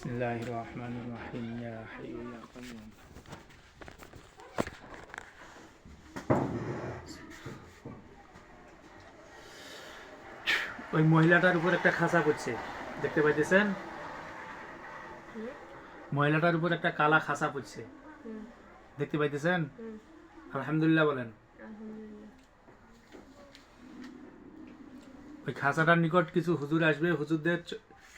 বিসমিল্লাহির রহমানির রহিম ইয়া হাইয়্যু ইয়া কাইয়্যুম। ওই মহিলাটার উপর একটা খাঁচা পড়ছে, দেখতে পাইতেছেন? মহিলাটার উপর একটা কালা খাঁচা পড়ছে, দেখতে পাইতেছেন? আলহামদুলিল্লাহ বলেন। ওই খাঁচাটার নিকট কিছু হুজুর আসবে, হুজুরদের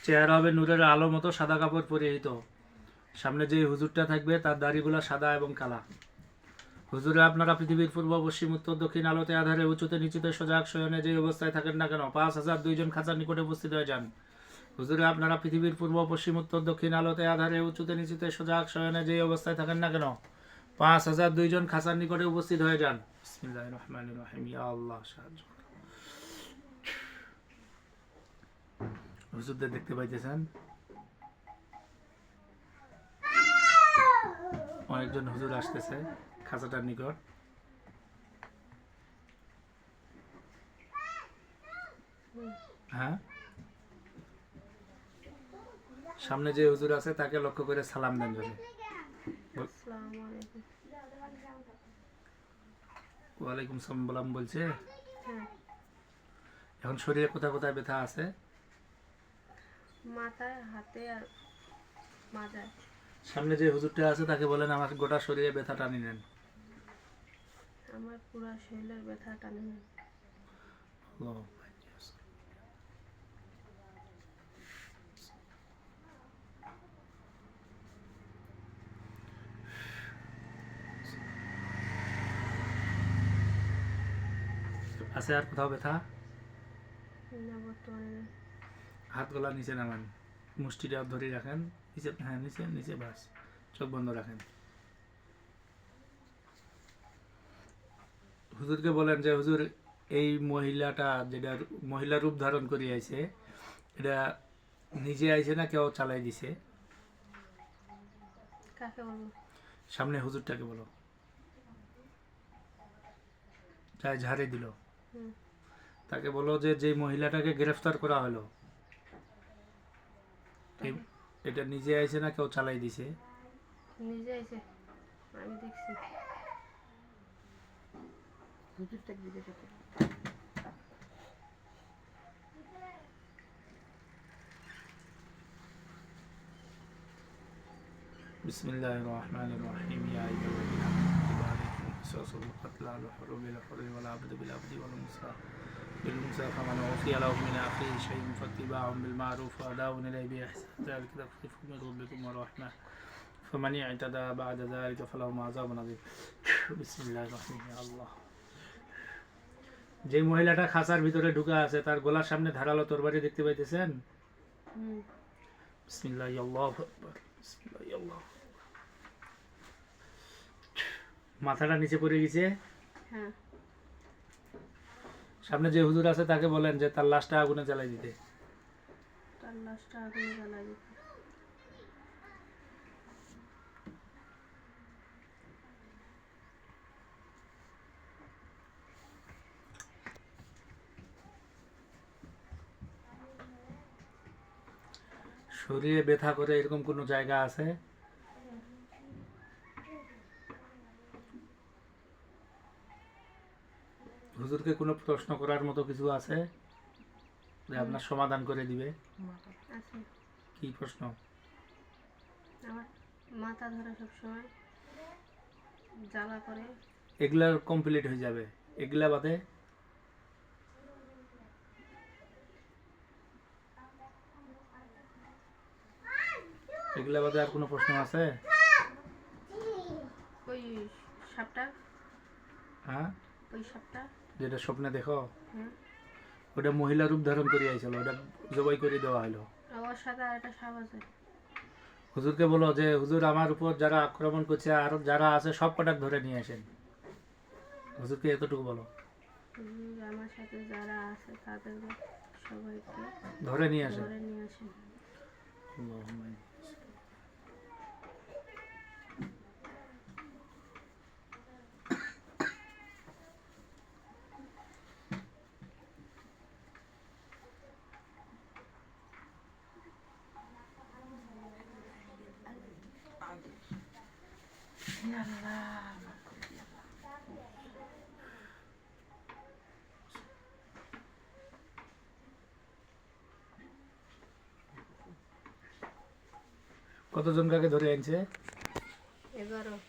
চেহারা হবে নূরের আলো মতো সাদা কাপড় পরিহিত। সামনে যে হুজুরটা থাকবে তার দাড়িগুলো সাদা এবং কালা। হুজুরে আপনারা পৃথিবীর পূর্ব পশ্চিম উত্তর দক্ষিণ আলোতে আধারে উঁচুতে নিচুতে সজাগ শয়নে যে অবস্থায় থাকেন না কেন ৫,০০০ খাঁচার নিকটে উপস্থিত হয়ে যান। হুজুরে আপনারা পৃথিবীর পূর্ব পশ্চিম উত্তর দক্ষিণ আলোতে আধারে উঁচুতে নিচুতে সজাগ শয়নে যে অবস্থায় থাকেন না কেন ৫,০০০ খাঁচার নিকটে উপস্থিত হয়ে যান। বিসমিল্লাহির রহমানির রহিম। ইয়া আল্লাহ সাহায্য। হুজুরদের দেখতে পাইতেছেন? অনেকজন হুজুর আসতেছে খাঁচাটার নিকট। হ্যাঁ, সামনে যে হুজুর আছে তাকে লক্ষ্য করে সালাম দেন। যদি ওয়ালাইকুম সালাম বলছে। এখন শরীরে কোথায় কোথায় ব্যথা আছে? মাথায়, হাতে আর মাজায়। সামনে যে হুজুরটা আছে তাকে বলেন আমার গোটা শরীরে ব্যথা টানি নেন। আমার পুরো শরীরের ব্যথা টানে নেন। আছে আর কোথাও ব্যথা? না, বর্তমানে না। হাত গলা নিচে নামান, মুষ্টিটা ধরে রাখেন নিচে। হ্যাঁ, নিচে নিচে, বাস। চোখ বন্ধ রাখেন। হুজুরকে বলেন যে হুজুর এই মহিলাটা যেটা মহিলা রূপ ধারণ করে আইছে এটা নিজে আইছে না কেউ চালাই দিছে? কাকে বলবো? সামনে হুজুরটাকে বলো। যাই ঝাড়ে দিল তাকে বলো যে যে মহিলাটাকে গ্রেফতার করা হলো এটা নিজে আইছে না কেউ চালাই দিছে? নিজে আইছে, আমি দেখছি। বিসমিল্লাহির রহমানির রহিম। ইয়া আইয়ুহাল্লাযীনা আমানু কুতিবা আলাইকুমুল কিসাসু ফিল কাতলা আল হুরু বিল হুররি ওয়াল আবদু বিল আবদি ওয়াল মুনসা বিল মুনসা ফামান উফিয়া লাহু মিন আখিহি শাইউন ফাত্তিবাউন বিল মা'রুফ ওয়া আদাউন ইলাইহি বি ইহসান যালিকা তাখফীফুম মির রাব্বিকুম ওয়া রাহমাহ ফামান ইয়া'তাদা বা'দা যালিকা ফালাহু আযাবুন আযীম। বিসমিল্লাহির রহমানির রহিম। আল্লাহ। যে মহিলাটা খাঁচার ভিতরে ঢুকে আছে তার গলার সামনে ধারালো তরবারি দেখতে পাইতেছেন? বিসমিল্লাহ, আল্লাহু আকবার। বিসমিল্লাহ, আল্লাহ। মাথাটা নিচে পড়ে গেছে। হ্যাঁ। সামনে যে হুজুর আছে তাকে বলেন যে তার লাশটা আগুনে জ্বালাই দিতে। তার লাশটা আগুনে জ্বালাই দিতে। শরীরে ব্যথা করে এরকম কোনো জায়গা আছে? হুজুরকে কোনো প্রশ্ন করার মতো কিছু আছে যে আপনার সমাধান করে দিবে? আছে। কি প্রশ্ন? আমার মাথা ধরে সবসময় জ্বালা করে। এগুলা কমপ্লিট হয়ে যাবে। এগুলা বাদে এগুলা বাদে আর কোনো প্রশ্ন আছে? ওই সাপটা, হ্যাঁ, ওই সাপটা যেটা স্বপ্নে দেখো হ্যাঁ, ওটা মহিলা রূপ ধারণ করে আইছিল, ওটা জবাই করে দেওয়া হলো। ওর সাথে আর একটা সাপ আছে। হুজুরকে বলো যে হুজুর আমার উপর যারা আক্রমণ করছে আর যারা আছে সব কটাক ধরে নিয়ে আসেন। হুজুরকে এতটুকু বলো। আমার সাথে যারা আছে তাদের সবাইকে ধরে নিয়ে আসেন। ধরে নিয়ে আসেন। আল্লাহুম্মা কতজন কাকে ধরে আনছে? 11